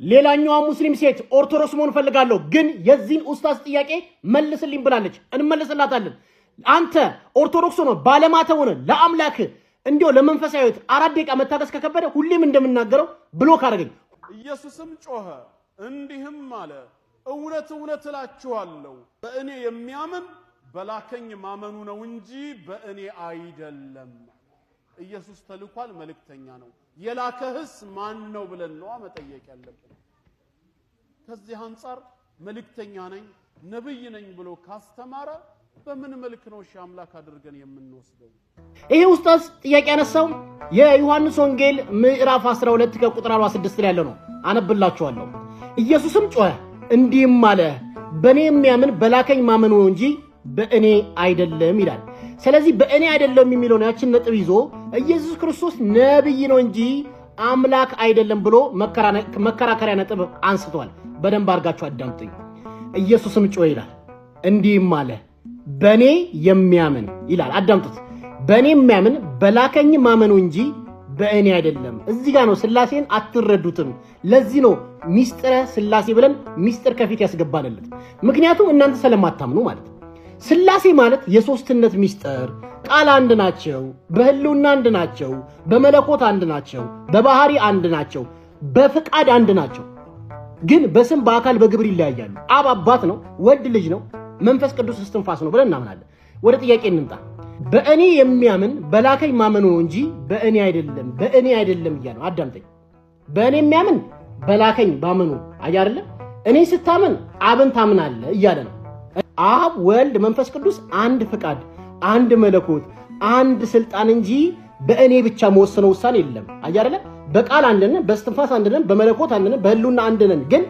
ሌላኛዋ ሙስሊም ሴት ኦርቶዶክስ መሆን ፈልጋለሁ ግን የዚህን ኡስታዝ ጥያቄ መልስልኝ ብላለች። እንመልስላታለን። አንተ ኦርቶዶክስ ሆኖ ባለማተው ሆነ ለአምላክ እንዲው ለመንፈሳዊት 4 ደቂቃ መታገስ ከከበደ ሁሌም እንደምናገረው ብሎክ አድርገኝ። ኢየሱስም ጮኸ እንዲህም አለ፣ እውነት እውነት እላችኋለሁ በእኔ የሚያምን በላከኝ ማመኑ ነው እንጂ በእኔ አይደለም። ኢየሱስ ተልኳል፣ መልእክተኛ ነው። የላከህስ ማን ነው ብለን ነው መጠየቅ ያለብን። ከዚህ አንፃር መልእክተኛ ነኝ ነብይ ነኝ ብሎ ካስተማረ በምን መልክ ነው አምላክ አድርገን የምንወስደው? ይሄ ኡስታዝ ጥያቄ ያነሳው የዮሐንስ ወንጌል ምዕራፍ 12 ከቁጥር 46 ላይ ያለው ነው። አነብላችኋለሁ። ኢየሱስም ጮኸ እንዲህም አለ፣ በእኔ የሚያምን በላከኝ ማመኑ ነው እንጂ በእኔ አይደለም ይላል። ስለዚህ በእኔ አይደለም የሚለው ያችን ነጥብ ይዞ ኢየሱስ ክርስቶስ ነብይ ነው እንጂ አምላክ አይደለም ብሎ መከራከሪያ ነጥብ አንስቷል። በደንብ አድርጋችሁ አዳምጡኝ። ኢየሱስም ጮኸ ይላል እንዲህም አለ፣ በእኔ የሚያምን ይላል። አዳምጡት። በእኔ የሚያምን በላከኝ ማመኑ እንጂ በእኔ አይደለም። እዚህ ጋር ነው ስላሴን አትረዱትም። ለዚህ ነው ሚስጥረ ስላሴ ብለን ሚስጥር ከፊት ያስገባንለት። ምክንያቱም እናንተ ስለማታምኑ ማለት ነው። ስላሴ ማለት የሶስትነት ሚስጥር ቃል አንድ ናቸው፣ በህልውና አንድ ናቸው፣ በመለኮት አንድ ናቸው፣ በባህሪ አንድ ናቸው፣ በፍቃድ አንድ ናቸው። ግን በስም በአካል በግብር ይለያያሉ። አብ አባት ነው፣ ወልድ ልጅ ነው፣ መንፈስ ቅዱስ እስትንፋስ ነው ብለን እናምናለን። ወደ ጥያቄ እንምጣ። በእኔ የሚያምን በላከኝ ማመኑ ነው እንጂ በእኔ አይደለም፣ በእኔ አይደለም እያለ አዳምጠኝ። በእኔ የሚያምን በላከኝ ማመኑ አይደለም። እኔ ስታምን አብን ታምናለህ እያለ ነው። አብ ወልድ መንፈስ ቅዱስ አንድ ፍቃድ፣ አንድ መለኮት፣ አንድ ስልጣን እንጂ በእኔ ብቻ መወሰነው ውሳኔ የለም። አይደለ? በቃል አንድ ነን፣ በእስትንፋስ አንድ ነን፣ በመለኮት አንድ ነን፣ በህልውና አንድ ነን። ግን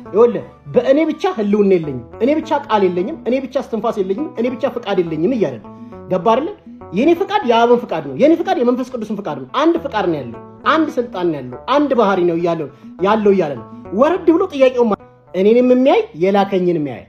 ይኸውልህ በእኔ ብቻ ህልውና የለኝም፣ እኔ ብቻ ቃል የለኝም፣ እኔ ብቻ እስትንፋስ የለኝም፣ እኔ ብቻ ፍቃድ የለኝም እያለ ነው። ገባ አይደለ? የኔ ፍቃድ የአብን ፍቃድ ነው፣ የኔ ፍቃድ የመንፈስ ቅዱስን ፍቃድ ነው። አንድ ፍቃድ ነው ያለው፣ አንድ ስልጣን ነው ያለው፣ አንድ ባህሪ ነው ያለው እያለ ነው። ወረድ ብሎ ጥያቄው እኔንም የሚያይ የላከኝንም የሚያይ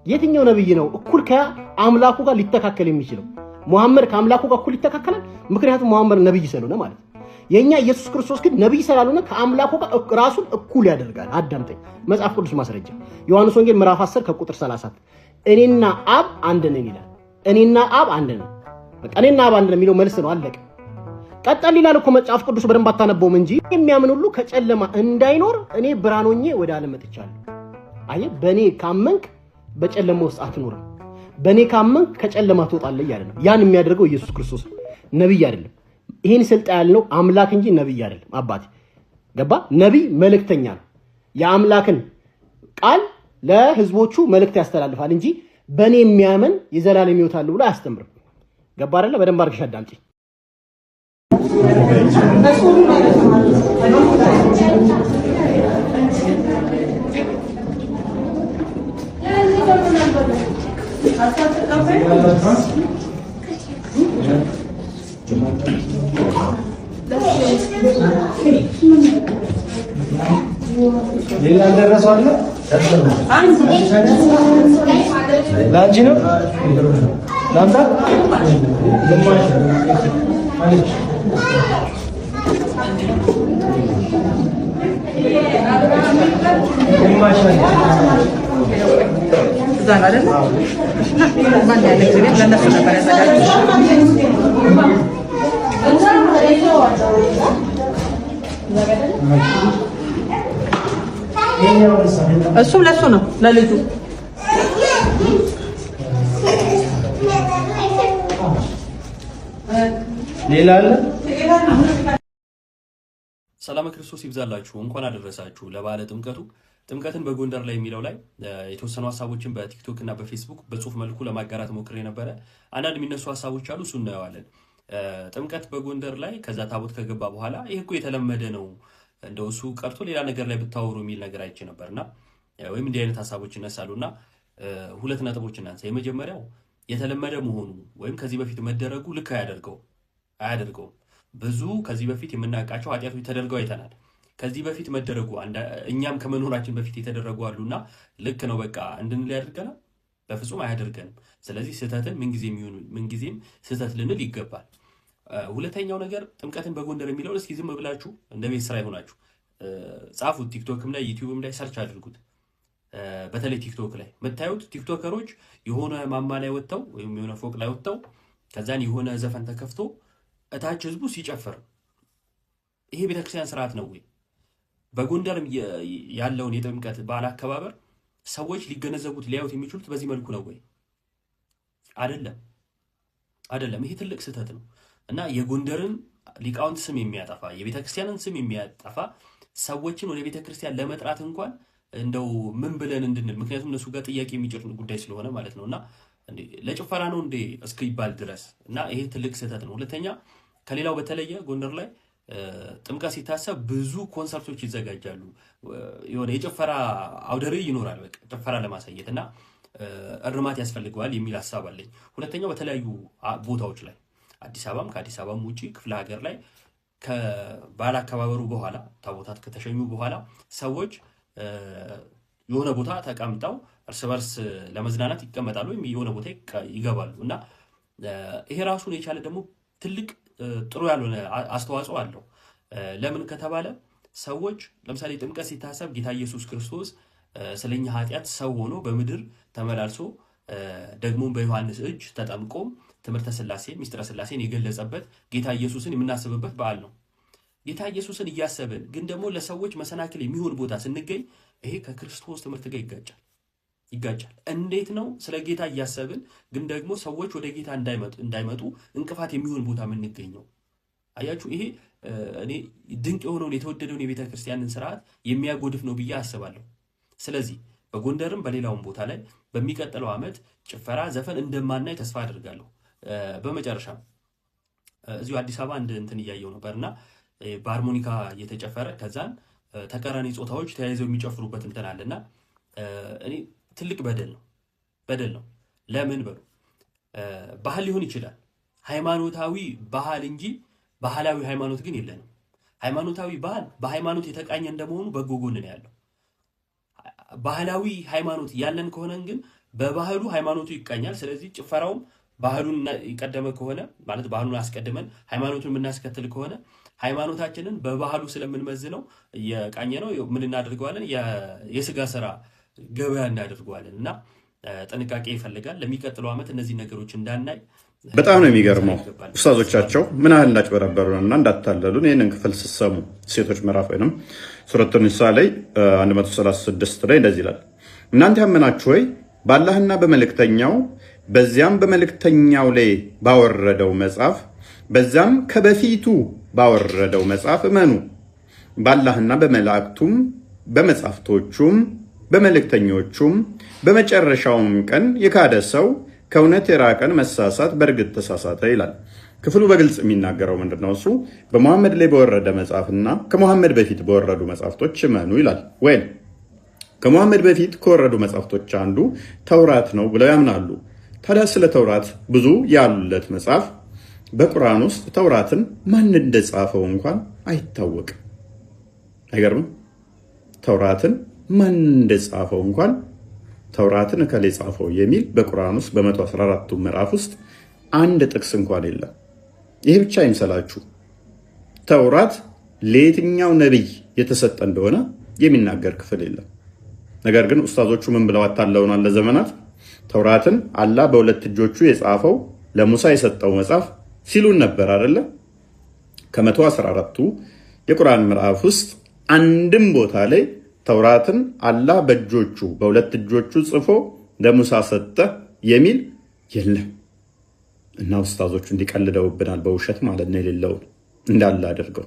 የትኛው ነብይ ነው እኩል ከአምላኩ ጋር ሊተካከል የሚችለው? ሙሐመድ ከአምላኩ ጋር እኩል ይተካከላል? ምክንያቱም ሙሐመድ ነብይ ስለሆነ ማለት ነው። የኛ ኢየሱስ ክርስቶስ ግን ነብይ ስላልሆነ ከአምላኩ ጋር ራሱን እኩል ያደርጋል። አዳምጠኝ። መጽሐፍ ቅዱስ ማስረጃ ዮሐንስ ወንጌል ምዕራፍ 10 ከቁጥር 30 እኔና አብ አንድ ነን ይላል። እኔና አብ አንድ ነን። በቃ እኔና አብ አንድ ነን የሚለው መልስ ነው። አለቀ። ቀጠል ይላል እኮ መጽሐፍ ቅዱስ በደንብ አታነበውም እንጂ የሚያምን ሁሉ ከጨለማ እንዳይኖር እኔ ብርሃን ሆኜ ወደ ዓለም መጥቻለሁ። አየህ፣ በእኔ ካመንክ በጨለማ ውስጥ አትኖርም፣ በእኔ ካመንክ ከጨለማ ትወጣለህ እያለ ነው። ያን የሚያደርገው ኢየሱስ ክርስቶስ ነብይ አይደለም። ይህን ስልጣን ያልነው አምላክ እንጂ ነብይ አይደለም። አባቴ ገባ? ነብይ መልእክተኛ ነው። የአምላክን ቃል ለህዝቦቹ መልእክት ያስተላልፋል እንጂ በእኔ የሚያምን የዘላለም ሕይወት አለው ብሎ አያስተምርም። ገባ አይደለ? በደንብ አድርገሽ አዳምጪ። ሌላ ደረሰው አለ ላንቺ ነው ላምጣ ዛና አይደል? ማን ያለ ግሬ ለነሱ ነበር ያዘጋጀው። እሱም ለሱ ነው ለልጁ። ሌላ አለ። ሰላም ክርስቶስ ይብዛላችሁ። እንኳን አደረሳችሁ ለበዓለ ጥምቀቱ። ጥምቀትን በጎንደር ላይ የሚለው ላይ የተወሰኑ ሀሳቦችን በቲክቶክ እና በፌስቡክ በጽሁፍ መልኩ ለማጋራት ሞክሬ ነበረ። አንዳንድ የሚነሱ ሀሳቦች አሉ፣ እሱ እናየዋለን። ጥምቀት በጎንደር ላይ ከዛ ታቦት ከገባ በኋላ ይሄ እኮ የተለመደ ነው፣ እንደው እሱ ቀርቶ ሌላ ነገር ላይ ብታወሩ የሚል ነገር አይቼ ነበርና ወይም እንዲህ አይነት ሀሳቦች ይነሳሉና ሁለት ነጥቦች እናንሳ። የመጀመሪያው የተለመደ መሆኑ ወይም ከዚህ በፊት መደረጉ ልክ አያደርገውም። ብዙ ከዚህ በፊት የምናውቃቸው ኃጢአቶች ተደርገው አይተናል። ከዚህ በፊት መደረጉ እኛም ከመኖራችን በፊት የተደረጉ አሉና ልክ ነው በቃ እንድንል ያደርገናል? በፍጹም አያደርገንም። ስለዚህ ስህተትን ምንጊዜም ስህተት ልንል ይገባል። ሁለተኛው ነገር ጥምቀትን በጎንደር የሚለውን እስኪ ዝም ብላችሁ እንደ ቤት ስራ ይሆናችሁ ጻፉት። ቲክቶክም ላይ ዩቲዩብም ላይ ሰርች አድርጉት። በተለይ ቲክቶክ ላይ የምታዩት ቲክቶከሮች የሆነ ማማ ላይ ወጥተው ወይም የሆነ ፎቅ ላይ ወጥተው ከዛን የሆነ ዘፈን ተከፍቶ እታች ህዝቡ ሲጨፍር፣ ይሄ ቤተክርስቲያን ስርዓት ነው ወይ? በጎንደርም ያለውን የጥምቀት በዓል አከባበር ሰዎች ሊገነዘቡት ሊያዩት የሚችሉት በዚህ መልኩ ነው ወይ? አይደለም። ይሄ ትልቅ ስህተት ነው እና የጎንደርን ሊቃውንት ስም የሚያጠፋ የቤተክርስቲያንን ስም የሚያጠፋ ሰዎችን ወደ ቤተክርስቲያን ለመጥራት እንኳን እንደው ምን ብለን እንድንል፣ ምክንያቱም እነሱ ጋር ጥያቄ የሚጭር ጉዳይ ስለሆነ ማለት ነው እና ለጭፈራ ነው እንዴ እስኪባል ድረስ እና ይሄ ትልቅ ስህተት ነው። ሁለተኛ ከሌላው በተለየ ጎንደር ላይ ጥምቀት ሲታሰብ ብዙ ኮንሰርቶች ይዘጋጃሉ። የሆነ የጭፈራ አውደ ርዕይ ይኖራል፣ በቃ ጭፈራ ለማሳየት እና እርማት ያስፈልገዋል የሚል ሀሳብ አለኝ። ሁለተኛው በተለያዩ ቦታዎች ላይ አዲስ አበባም ከአዲስ አበባም ውጪ ክፍለ ሀገር ላይ ከበዓል አከባበሩ በኋላ ታቦታት ከተሸኙ በኋላ ሰዎች የሆነ ቦታ ተቀምጠው እርስ በርስ ለመዝናናት ይቀመጣሉ ወይም የሆነ ቦታ ይገባሉ እና ይሄ ራሱን የቻለ ደግሞ ትልቅ ጥሩ ያልሆነ አስተዋጽኦ አለው። ለምን ከተባለ ሰዎች ለምሳሌ ጥምቀት ሲታሰብ ጌታ ኢየሱስ ክርስቶስ ስለኛ ኃጢአት ሰው ሆኖ በምድር ተመላልሶ ደግሞ በዮሐንስ እጅ ተጠምቆ ትምህርተ ሥላሴን ሚስጥረ ሥላሴን የገለጸበት ጌታ ኢየሱስን የምናስብበት በዓል ነው። ጌታ ኢየሱስን እያሰብን ግን ደግሞ ለሰዎች መሰናክል የሚሆን ቦታ ስንገኝ ይሄ ከክርስቶስ ትምህርት ጋር ይጋጫል። እንዴት ነው ስለ ጌታ እያሰብን ግን ደግሞ ሰዎች ወደ ጌታ እንዳይመጡ እንቅፋት የሚሆን ቦታ የምንገኘው? አያችሁ፣ ይሄ እኔ ድንቅ የሆነውን የተወደደውን የቤተ ክርስቲያንን ስርዓት የሚያጎድፍ ነው ብዬ አስባለሁ። ስለዚህ በጎንደርም በሌላውም ቦታ ላይ በሚቀጥለው ዓመት ጭፈራ፣ ዘፈን እንደማናይ ተስፋ አድርጋለሁ። በመጨረሻ እዚሁ አዲስ አበባ አንድ እንትን እያየው ነበርና በሃርሞኒካ እየተጨፈረ ከዛን ተቃራኒ ጾታዎች ተያይዘው የሚጨፍሩበት እንትን አለና እኔ ትልቅ በደል ነው። ለምን በሉ ባህል ሊሆን ይችላል ሃይማኖታዊ ባህል እንጂ ባህላዊ ሃይማኖት ግን የለንም። ሃይማኖታዊ ባህል በሃይማኖት የተቃኘ እንደመሆኑ በጎ ጎን ነው ያለው። ባህላዊ ሃይማኖት ያለን ከሆነ ግን በባህሉ ሃይማኖቱ ይቃኛል። ስለዚህ ጭፈራውም ባህሉን ይቀደመ ከሆነ ማለት ባህሉን አስቀድመን ሃይማኖቱን የምናስከትል ከሆነ ሃይማኖታችንን በባህሉ ስለምንመዝነው የቃኘ ነው ምን እናደርገዋለን? የስጋ ስራ ገበያ እናደርገዋለን እና ጥንቃቄ ይፈልጋል። ለሚቀጥለው ዓመት እነዚህ ነገሮች እንዳናይ በጣም ነው የሚገርመው። ኡስታዞቻቸው ምን ያህል እንዳጭበረበሩንና እንዳታለሉን ይህንን ክፍል ስትሰሙ ሴቶች ምዕራፍ ወይም ሱረቱ ኒሳ ላይ 136 ላይ እንደዚህ ይላል፣ እናንተ ያመናችሁ ሆይ በአላህና በመልእክተኛው በዚያም በመልእክተኛው ላይ ባወረደው መጽሐፍ በዚያም ከበፊቱ ባወረደው መጽሐፍ እመኑ። በአላህና በመላእክቱም በመጽሐፍቶቹም በመልእክተኞቹም በመጨረሻውም ቀን የካደ ሰው ከእውነት የራቀን መሳሳት በእርግጥ ተሳሳተ ይላል። ክፍሉ በግልጽ የሚናገረው ምንድነው? እሱ በመሐመድ ላይ በወረደ መጽሐፍና ከመሐመድ በፊት በወረዱ መጽሐፍቶች እመኑ ይላል። ወይም ከመሐመድ በፊት ከወረዱ መጽሐፍቶች አንዱ ተውራት ነው ብለው ያምናሉ። ታዲያ ስለ ተውራት ብዙ ያሉለት መጽሐፍ በቁርአን ውስጥ ተውራትን ማን እንደጻፈው እንኳን አይታወቅም። አይገርምም? ተውራትን ማን እንደጻፈው እንኳን ተውራትን እከሌ ጻፈው የሚል በቁርአን ውስጥ በ114ቱ ምዕራፍ ውስጥ አንድ ጥቅስ እንኳን የለም። ይሄ ብቻ አይምሰላችሁ፣ ተውራት ለየትኛው ነቢይ የተሰጠ እንደሆነ የሚናገር ክፍል የለም። ነገር ግን ኡስታዞቹ ምን ብለው አታለውናል ለዘመናት? ተውራትን አላህ በሁለት እጆቹ የጻፈው ለሙሳ የሰጠው መጽሐፍ ሲሉን ነበር አይደለ? ከ114ቱ የቁርአን ምዕራፍ ውስጥ አንድም ቦታ ላይ ተውራትን አላህ በሁለት እጆቹ ጽፎ ለሙሳ ሰጠ የሚል የለም። እና ኡስታዞቹ እንዲቀልደውብናል በውሸት ማለት ነው፣ የሌለውን እንዳለ አድርገው